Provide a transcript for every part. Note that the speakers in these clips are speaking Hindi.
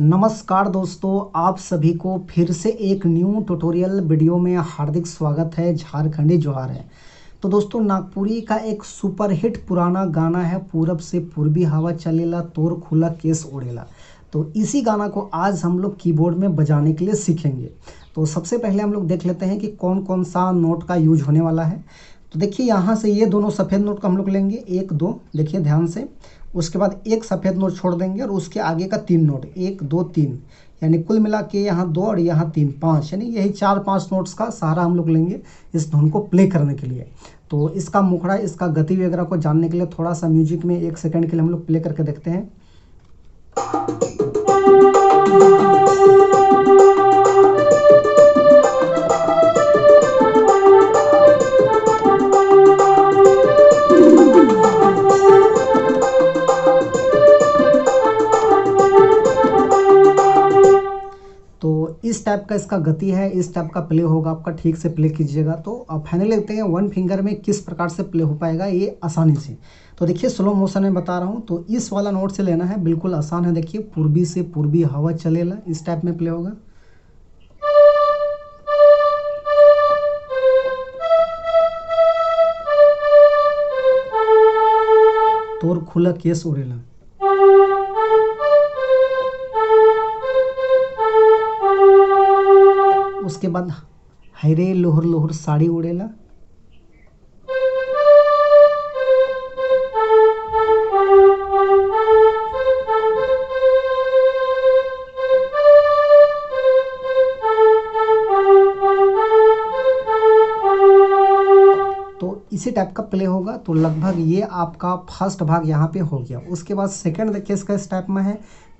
नमस्कार दोस्तों, आप सभी को फिर से एक न्यू ट्यूटोरियल वीडियो में हार्दिक स्वागत है। झारखंडी जोहार है। तो दोस्तों, नागपुरी का एक सुपरहिट पुराना गाना है, पूरब से पूर्वी हवा चलेला तोर खुला केस ओढ़ेला। तो इसी गाना को आज हम लोग कीबोर्ड में बजाने के लिए सीखेंगे। तो सबसे पहले हम लोग देख लेते हैं कि कौन कौन सा नोट का यूज होने वाला है। तो देखिए, यहाँ से ये दोनों सफ़ेद नोट का हम लोग लेंगे, 1 2, देखिए ध्यान से। उसके बाद एक सफ़ेद नोट छोड़ देंगे और उसके आगे का 3 नोट, 1 2 3, यानी कुल मिला के यहाँ 2 और यहाँ 3 5, यानी यही 4-5 नोट्स का सहारा हम लोग लेंगे इस धुन को प्ले करने के लिए। तो इसका मुखड़ा, इसका गति वगैरह को जानने के लिए थोड़ा सा म्यूजिक में 1 सेकंड के लिए हम लोग प्ले करके देखते हैं। इस टाइप का इसका गति है, इस टाइप का प्ले होगा आपका, ठीक से प्ले कीजिएगा। तो अब फाइनली देखते हैं 1 फिंगर में किस प्रकार से प्ले हो पाएगा ये आसानी से। तो देखिए, स्लो मोशन में बता रहा हूँ। तो इस वाला नोट से लेना है, बिल्कुल आसान है। देखिए, पूर्वी से पूर्वी हवा चलेला, इस टाइप में प्ले होगा। तोर खुला केस उड़ेला, उसके बाद हैरे लोहर लोहर साड़ी उड़ेला, तो इसी टाइप का प्ले होगा। तो लगभग ये आपका फर्स्ट भाग यहाँ पे हो गया। उसके बाद सेकंड देखिए, इसका इस टाइप में है,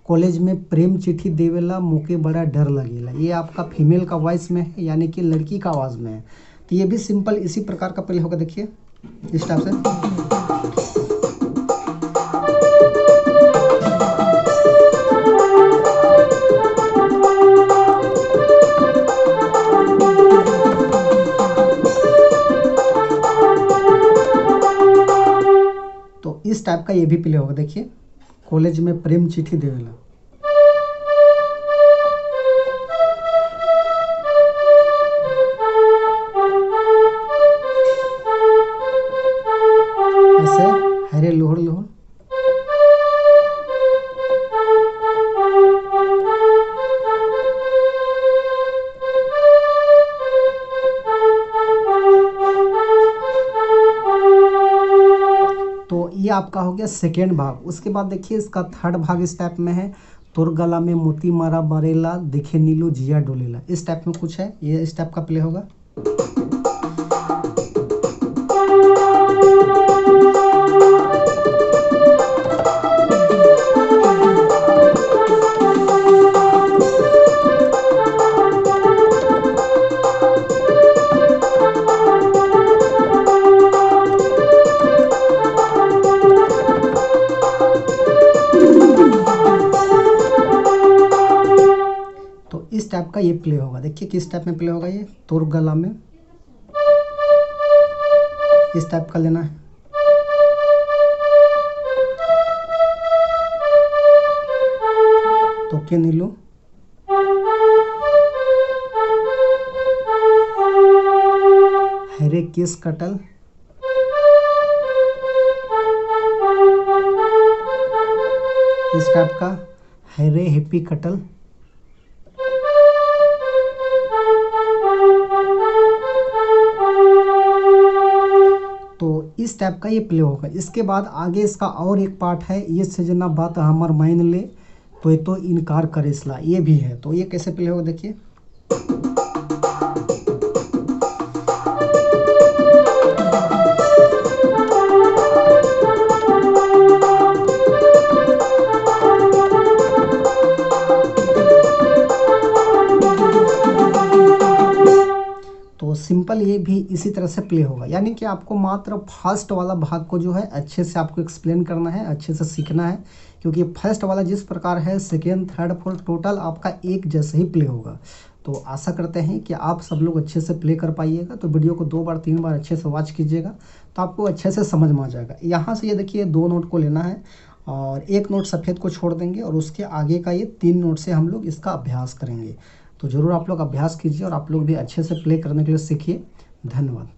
कॉलेज में प्रेम चिट्ठी देवेला मोके बड़ा डर लगेला। ये आपका फीमेल का वॉइस में है, यानी कि लड़की का आवाज़ में है। तो ये भी सिंपल इसी प्रकार का प्ले होगा। देखिए इस टाइप से। तो इस टाइप का ये भी प्ले होगा। देखिए, कॉलेज में प्रेम चिट्ठी देवेला, ऐसे हरे लोहर लोहर। तो ये आपका हो गया सेकेंड भाग। उसके बाद देखिए, इसका थर्ड भाग इस टाइप में है, तोर गला में मोती मारा बरेला दिखे नीलू जिया डोलेला। इस टाइप में कुछ है, ये इस टाइप का प्ले होगा। इस टाइप का ये प्ले होगा। देखिए किस टाइप में प्ले होगा। ये तोर गला में, इस टाइप का लेना है। तो के नीलू, हरे केस कटल, इस टाइप का हरे हैप्पी कटल। तो इस टाइप का ये प्ले होगा। इसके बाद आगे इसका और एक पार्ट है, ये सजना बात हमर मान ले तो इनकार करेसला, ये भी है। तो ये कैसे प्ले होगा, देखिए। तो सिंपल ये भी इसी तरह से प्ले होगा, यानी कि आपको मात्र फर्स्ट वाला भाग को जो है अच्छे से आपको एक्सप्लेन करना है, अच्छे से सीखना है। क्योंकि फर्स्ट वाला जिस प्रकार है, सेकेंड थर्ड फोर्थ टोटल आपका एक जैसे ही प्ले होगा। तो आशा करते हैं कि आप सब लोग अच्छे से प्ले कर पाइएगा। तो वीडियो को 2 बार 3 बार अच्छे से वॉच कीजिएगा, तो आपको अच्छे से समझ में आ जाएगा। यहाँ से ये देखिए 2 नोट को लेना है और एक नोट सफ़ेद को छोड़ देंगे और उसके आगे का ये 3 नोट से हम लोग इसका अभ्यास करेंगे। तो ज़रूर आप लोग अभ्यास कीजिए और आप लोग भी अच्छे से प्ले करने के लिए सीखिए। धन्यवाद।